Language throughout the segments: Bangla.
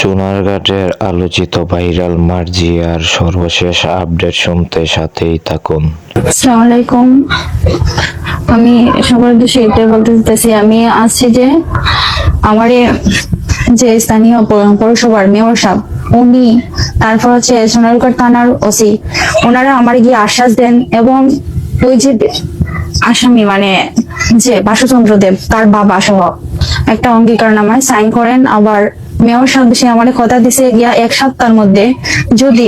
চুনারঘাটের আলোচিত ভাইরাল মার্জিয়ার সর্বশেষ আপডেট শুনতে সাথেই থাকুন। আসসালামু আলাইকুম। আমি সবার উদ্দেশ্যে এটাই বলতে চাইতেছি, আমি আসছি যে আমার যে স্থানীয় পৌরসভার মেয়র সাহেব উনি, তারপর হচ্ছে সোনারঘাট থানার ওসি, ওনারা আমার গিয়ে আশ্বাস দেন এবং ওই যে আসামি মানে যে বাসুচন্দ্র দেব তার বাবা সহ একটা অঙ্গীকারনামায় সাইন করেন। আবার মেয়র সাহেব সে আমার কথা দিছে গিয়া 1 সপ্তাহের মধ্যে যদি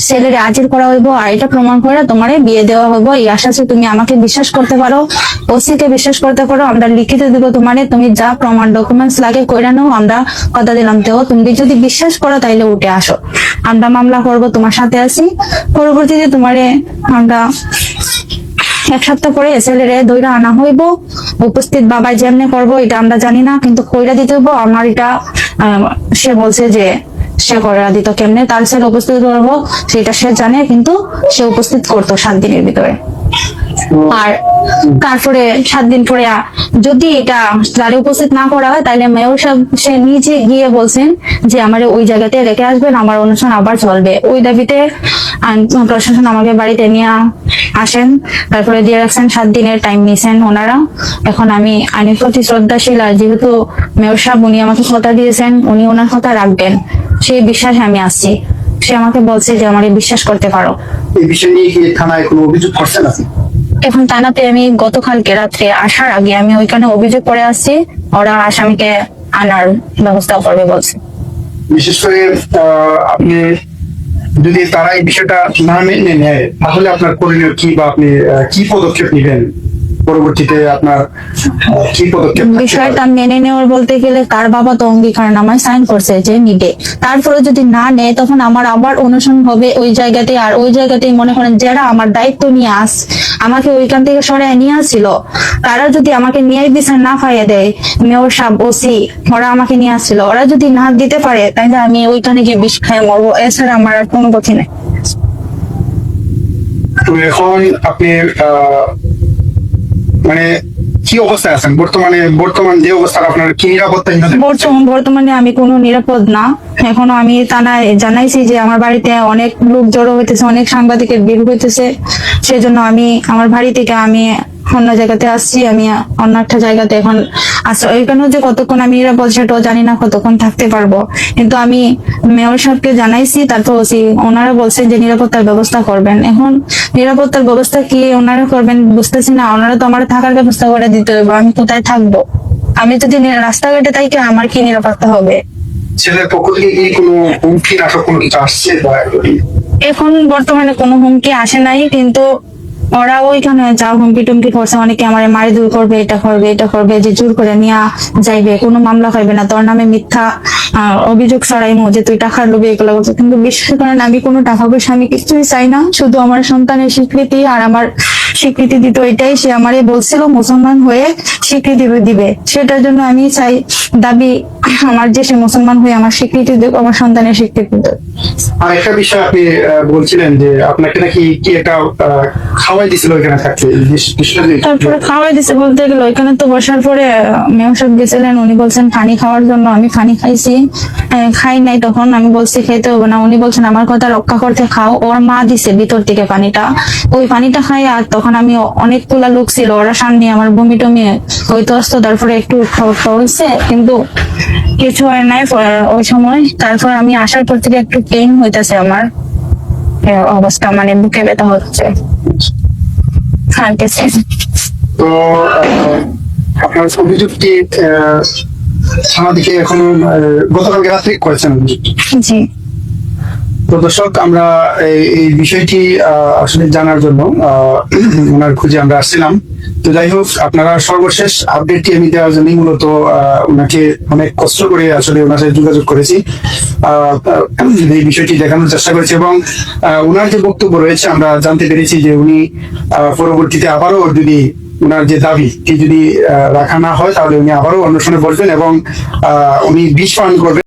ছেলের হাজির করা হইব আর এটা প্রমাণ করে তোমারে বিয়ে দেওয়া হইব, এই আশাতে তুমি আমাকে বিশ্বাস করতে পারো, ওসি কে বিশ্বাস করতে পারো, আমরা লিখিত দিব তোমারে, তুমি যা প্রমাণ ডকুমেন্টস লাগে কইরা নাও, আমরা কথা দিলাম দেও, তুমি যদি বিশ্বাস করো তাইলে উঠে আসো, আমরা মামলা করব, তোমার সাথে আছি। পরবর্তীতে তোমারে আমরা 1 সপ্তাহ পরে ছেলেরে দইরা আনা হইব, উপস্থিত বাবা যেমনে করবো এটা আমরা জানি না, কিন্তু কইরা দিতে হইব। আমার এটা সে বলছে যে সে কইরা দিত কেমনে, তার ছেলে উপস্থিত করবো সেটা সে জানে, কিন্তু সে উপস্থিত করতো 7 দিনের ভিতরে। আর তারপরে 7 দিন পরে যদি এটা তারে উপস্থিত না করা হয় তাহলে মেয়র সাহেব সে নিজে গিয়ে বলছেন যে আমার ওই জায়গাতে রেখে আসবেন, আমার অনুষ্ঠান আবার চলবে। ওই দাবিতে প্রশাসন আমাকে বাড়িতে নিয়ে আসেন, তারপরে দিয়ে রাখছেন 7 দিনের টাইম নিয়েছেন ওনারা। এখন আমি আইনের প্রতি শ্রদ্ধাশীল, আর যেহেতু মেয়র সাহেব উনি আমাকে কথা দিয়েছেন, উনি ওনার কথা রাখবেন, সেই বিশ্বাসে আমি আসছি। সে আমাকে বলছে যে আমার বিশ্বাস করতে পারো। এই বিষয় নিয়ে কি থানায় কোনো অভিযোগ করছেন আপনি? এখন থানাতে আমি গতকালকে রাত্রে আসার আগে আমি ওইখানে অভিযোগ করে আসছি, ওরা আসামিকে আনার ব্যবস্থা করবে বলছে। বিশেষ করে আপনি যদি তারা এই বিষয়টা না মেনে নেয় তাহলে আপনার করণীয় কি, বা আপনি কি পদক্ষেপ নেবেন পরবর্তীতে, আপনার কি পদক্ষেপ? বিষয়টা মেনে নেওয়ার বলতে গেলে তার বাবা তো অঙ্গীকারনামায় সাইন করছে যে নিবে, তারপরে যদি না নেয় তখন আমার আবার অনুসরণ হবে ওই জায়গাতে। আর ওই জায়গাতেই মনে করেন যারা আমার দায়িত্ব নিয়ে আমাকে ওইখান থেকে সরাই নিয়ে আসছিল, তারা যদি আমাকে ন্যায় বিচার না পাইয়ে দেয়, মেয়র সাহেব ওসি ওরা আমাকে নিয়ে আসছিল, ওরা যদি না দিতে পারে তাহলে আমি ওইখানে গিয়ে বিষ খাই মরবো, এছাড়া আমার আর কোনো পথে নেই। তো এখন আপনি মানে কি অবস্থায় আছেন বর্তমান যে অবস্থা, আপনার কি নিরাপত্তা? বর্তমানে আমি কোনো নিরাপদ না। এখনো আমি থানায় জানাইছি যে আমার বাড়িতে অনেক লোক জড়ো হইতেছে, অনেক সাংবাদিকের ভিড় হইতেছে, সেজন্য আমি আমার বাড়ি থেকে আমি অন্য জায়গাতে আসছি, আমি অন্য একটা জায়গাতে এখন ওইখানে যে কতক্ষণ আমি নিরাপদ সেটাও জানি না, কতক্ষণ থাকতে পারবো, কিন্তু আমি মেয়র সাহেবকে জানাইছি, তারপর ওনারা বলছেন যে নিরাপত্তার ব্যবস্থা করবেন। এখন নিরাপত্তার ব্যবস্থা কি ওনারা করবেন বুঝতেছি না, ওনারা তো আমার থাকার ব্যবস্থা করে দিতে হবে, আমি কোথায় থাকবো? আমি যদি রাস্তাঘাটে থাকি আমার কি নিরাপত্তা হবে? ছেলের পক্ষ থেকে কি কোনো হুমকি নাটক কোনো কিছু আসছে? এখন বর্তমানে কোনো হুমকি আসে নাই, কিন্তু ওরা ওইখানে যা হুমকি টুমকি করছে, অনেকে আমার মারি দূর করবে, এটা করবে, যে জোর করে নিয়ে যাইবে, কোনো মামলা করবে না, তোর নামে মিথ্যা অভিযোগ ছড়াইমো যে তুই টাকার লোভে এগুলো করছো। কিন্তু বিশ্বাস করেন আমি কোনো টাকা পয়সা আমি কিছুই চাই না, শুধু আমার সন্তানের স্বীকৃতি, আর আমার স্বীকৃতি দিত এটাই, সে আমারে বলছিল মুসলমান হয়ে স্বীকৃতি দিবে, সেটার জন্য আমি চাই দাবি আমার যে সে মুসলমান হয়ে আমার স্বীকৃতি দেব, আমার সন্তানের স্বীকৃতি দেব। আর একটা বিষয় আপনি বলছিলেন যে আপনাকে নাকি কি একটা খাওয়াই দিছিল ওইখানে থাকতে, তারপরে খাওয়াই দিছে বলতে গেলে ওইখানে তো বসার পরে মেয়র সাহেব গেছিলেন, উনি বলছেন পানি খাওয়ার জন্য, আমি পানি খাইছি, খাই নাই, তখন আমি বলছি খেতে হবে না, উনি বলছেন আমার কথা রক্ষা করতে খাও, ওর মা দিছে ভিতর থেকে পানিটা, ওই পানিটা খাই। আর তখন আমি অনেকগুলা লোক ছিল, ওরা সামনে আমার বমি টমি হইতে আসতো, তারপরে একটু হয়েছে কিন্তু কিছু হয় নাই ওই সময়। তারপর আমি আসার পর থেকে একটু পেইন হইতেছে, আমার অবস্থা মানে বুকে ব্যথা হচ্ছে। তো আপনার অভিযোগটি থানা থেকে এখনো গতকালকে রাত্রে করেছেন? জি। তো দর্শক, আমরা এই বিষয়টি আসলে জানার জন্য ওনার খুঁজে আমরা আসছিলাম। তো যাই হোক, আপনারা সর্বশেষ আপডেটটি আমি দেওয়ার জন্য মূলত ওনাকে অনেক কষ্ট করে আসলে ওনার সাথে যোগাযোগ করেছি, এই বিষয়টি দেখানোর চেষ্টা করেছি, এবং ওনার যে বক্তব্য রয়েছে আমরা জানতে পেরেছি যে উনি পরবর্তীতে আবারও যদি ওনার যে দাবিটি যদি রাখা না হয় তাহলে উনি আবারও অনশনে বসবেন এবং উনি বিষ পান করবেন।